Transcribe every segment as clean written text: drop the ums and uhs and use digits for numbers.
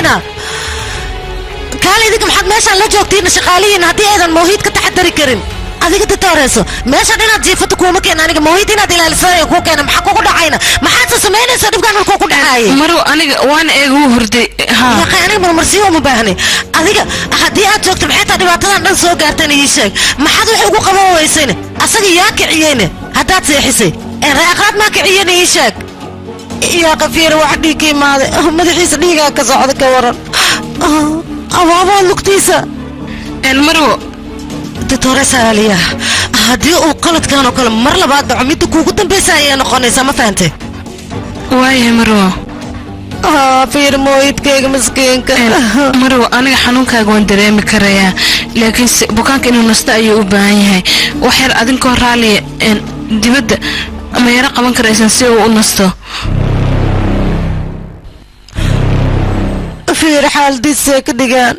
dhacayna kaal idinka maxaad meeshaan la joogtiin shaqaalihiin haddii aydan Mohit ka taxadari karin adiga dadoreyso meesha inaad jiifato kuma keen aniga Mohit inaad ilaaliso ku keen maxaa kugu dhacayna maxaad sameynaysaa dhibkan ku dhacay maro aniga waan eegu hurday aniga marmarsiyo ma baahni adiga haddii aad joogto maxay dhibaatadan dhan soo gaartay ii sheeg maxaad wax ugu qaban weyseen asaga yaa kiciyeen haddaad seexisay raaqad ma kiciyeen ii sheeg يا قفير وحدي كيما مدحيس ديغا كسocdo ka waran awaaba luqtiisa المرو دكتور سالية هدي وقلت كانوا كل مر لبعض عميتو كوكو تنبيسايا نقونيسا ما فهمتي وايه مرو فير مويد كيغ مسكينك مرو انا xanuunkaaga waan dareemi karayaa laakiin bukaanka inuu nasto ayuu u baahan yahay waxyar adinkoo raali dibadda ama yara qaban karaysan si uu u nasto فير حال دي سيك ديغان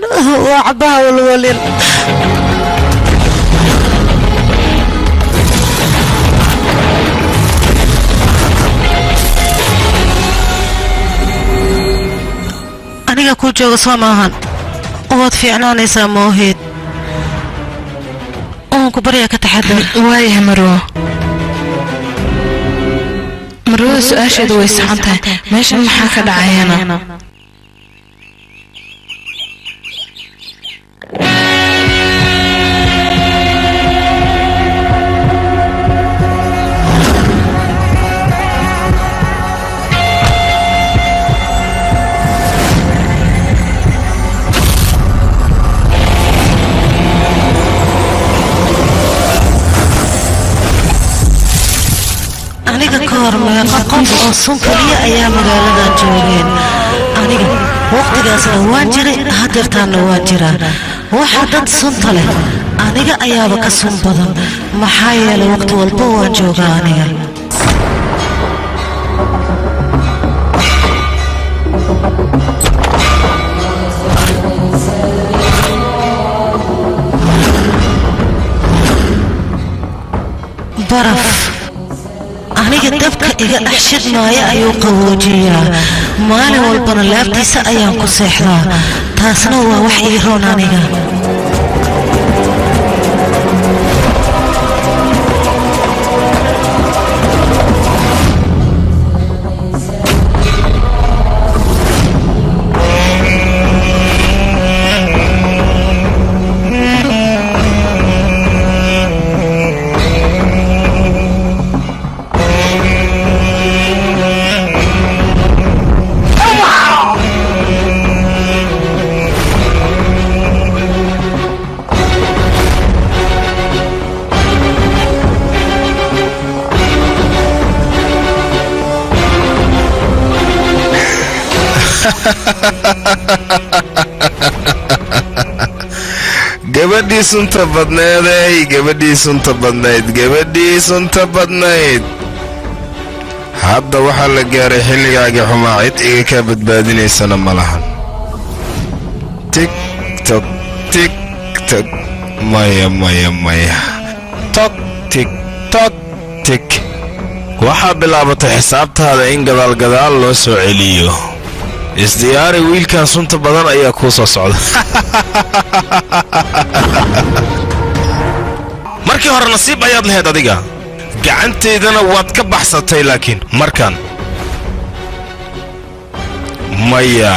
وعبها والولين aniga ku jooga Soomahan ood fiicnaanaysa Mohit oo ku bariya ka taxadar waayahay marwo su'aasheedu way saxantahay meesha maxaa ka dhacayana كورما قف أصلا كلية أيام مقالة جوجين أنا وقت جالس نواجري هدرتان نواجرة وحدد صنطلة أنا أيامك صنبضن محايا الوقت والبوة جوجانيا برف aniga dabka iga dhaxshid maayo ayuu qaboojiyaa maalin walbana laabtiisa ayaan ku seexdaa taasna waa wax ii roon aniga gabadhii sunta badnayd hadda waxaa la gaaray xilligaaga xumaa cid iga ka badbaadinaysana malahan tik tok tik tok maya tok tik tok tik waxaa bilaabatay xisaabtaada in gadaal loo soo celiyo isdiyaari wiilkan sunta badan ayaa kuu soo socda markii hore nasiib ayaad lahayd adiga gacanteedana waad ka baxsatay laakiin markan maya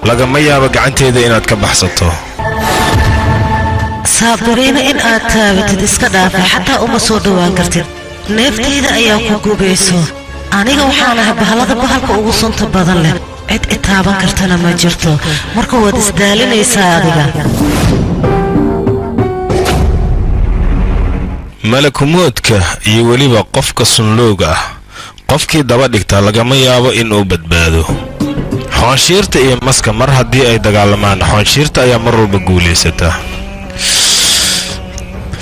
lagama yaabo gacanteeda inaad ka baxsato saabiriina in aad taabatid iska dhaafay xataa uma soo dhawaan kartid neeftayda ayaa ku gubayso aniga waxaan ahay bahalka ugu sunta badan leh cid itaaban kartana ma jirto marka waad isdaalinaysaa adiga malakumoodka iyo weliba qofka sunlooga ah qofkii daba dhigta lagama yaabo inuu badbaado xoonshiirta iyo maska mar haddii ay dagaalamaan xoonshiirta ayaa mar walba guulaysata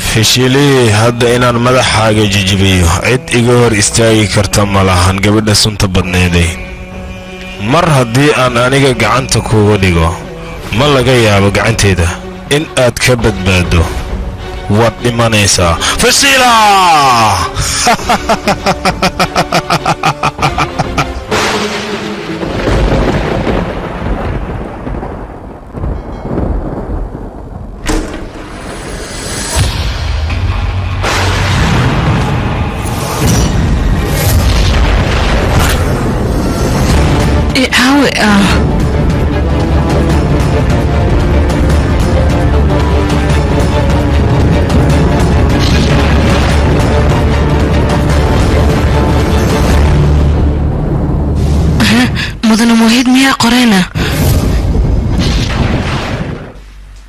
fishilii hadda inaan madaxaaga jijibiyo cid iga hor istaagi karta malahan gabadha sunta badneeday mar haddii aan aniga gacanta kuuga dhigo ma laga yaabo gacanteeda in aad ka badbaado waad dhimanaysaa fishila عاوي مدن موهيد ميا قرينا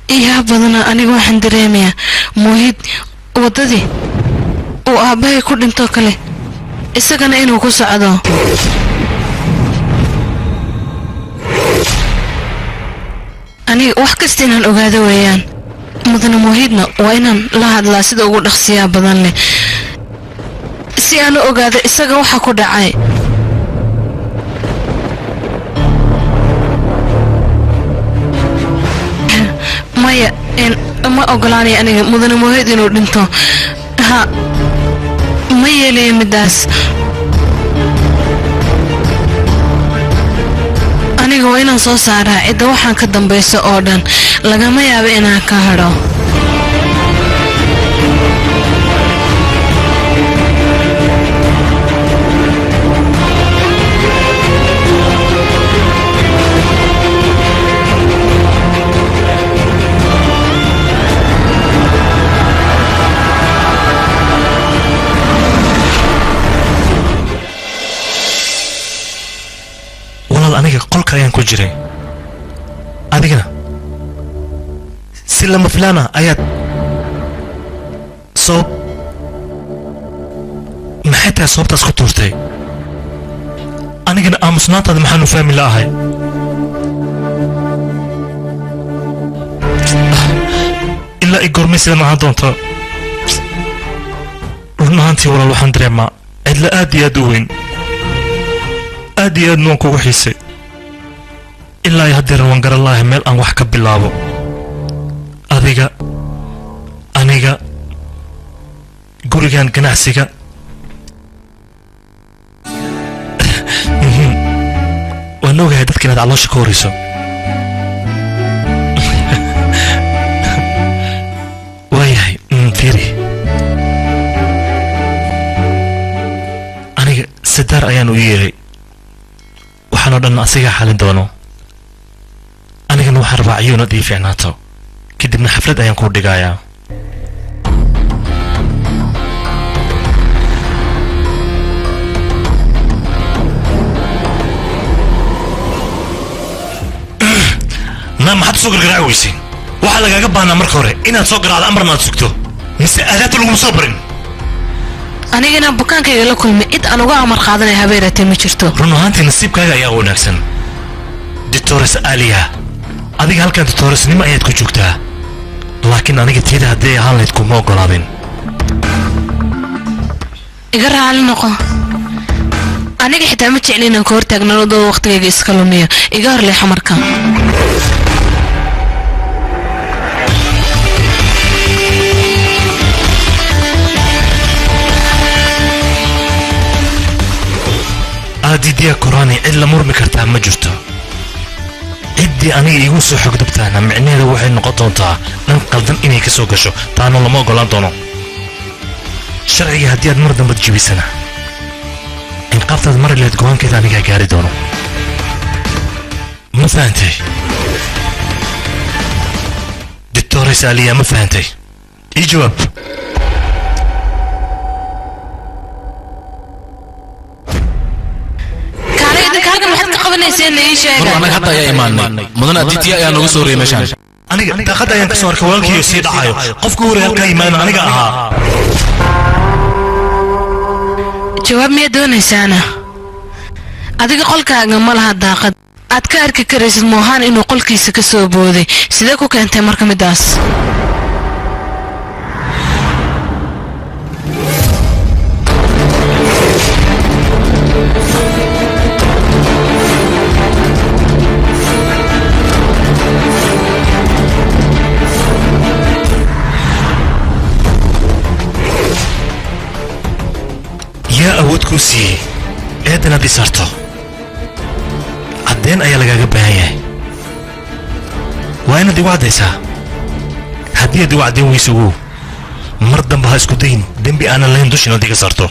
يا بدنا أنا واحد دريميا موهيد وددي وأباي كل انتو كله إسكان إنه كوس عدا أنا وحكستين الأجادة ويان مدن موهيدنا وين لا هذا لا سيد أقول أخسيا بدن لي سيانو أجادة إسكان وحكو دعاي مايا إن ما أقولاني أنا مدن موهيد إنه دنتو ها مايا لي مداس أنا وين soo saaraa cid waxaan ka dambayso oo dhan lagama yaabo inaan ka haro aniga qolka ayaan ku jiray adigana si lama filaana ayaad soo maxay tahay sababtaas ku tuurtay anigana aamusnaantaada maxaanu fahmi la'ahay ilaa igormay sidan ahaan doonto run ahaantii walaal waxaan dareemaa cidla aad iyo aad u weyn aad iyo aad nuan kugu xiisay ilaa iyo haddii rawan garan lahay meel aan wax ka bilaabo adiga aniga gurigan ganacsiga waan ogahay dadka inaad caloosha ka horayso waayahay fiiri aniga sidaar ayaan u yeeray waxaan oo dhan asigaa xalin doono anigana waxaan rabaa ciyuunad ii fiicnaato kadibna xaflad ayaan kuu dhigayaa naa maxaad soo gargaraaci weysay waxaa lagaaga baahnaa marka hore inaad soo garaacdo amarna aad sugto mise aadaabta laguma soo barin anigana bukaankayga la kulmay cid aan uga amar qaadanay habeeratay ma jirto run ahaantii nasiibkaaga ayaa wanaagsan doctores aliya adiga halkan doctoresnimo ayaad ku joogtaa laakiin aniga tiyada haddii ahaan layd kuma ogolaadin iga raali noqo aniga xitaa ma jecli inaan ka hortaagnanadooda waqtigayga iska lumiyo iga horleexa marka didiya quraani cid la murmi kartaa ma jirto ciddii aniga iigu soo xogdabtaana micnaheeda waxay noqon doontaa dhan qaldan inay ka soo gasho taana lama ogolaan doono sharciga haddii aad mar dambad jibisana inqaabtaad mari leed go-aankeeda anigaa gaari doono ma fahantay doctores aliya ma fahantay ii jawaab anaga hadda ayaa imaanay mudan aditiya ayaa noogu soo reeyay meeshaan aniga daaqada ayaan ka soo arkay walaalkiiyo sii dhacayo qofka hore halkaa imaana aniga ahaa jawaab miyaa doonaysaana adiga qolkaaga ma laha daaqad aad ka arki karaysid moohaan inuu qolkiisa ka soo booday sidee ku keentay marka midaas yaa awood kuu siiyey eedan haddii saarto caddeen ayaa lagaaga baahan yahay waa inaad igu caddaysaa haddii aad igu caddayn weyso wow mar dambe ha isku dayin dembi aanan lahayn dushinaad iga saarto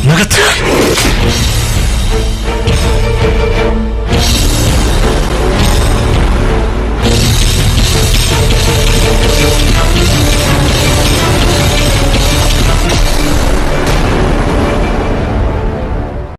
naga tag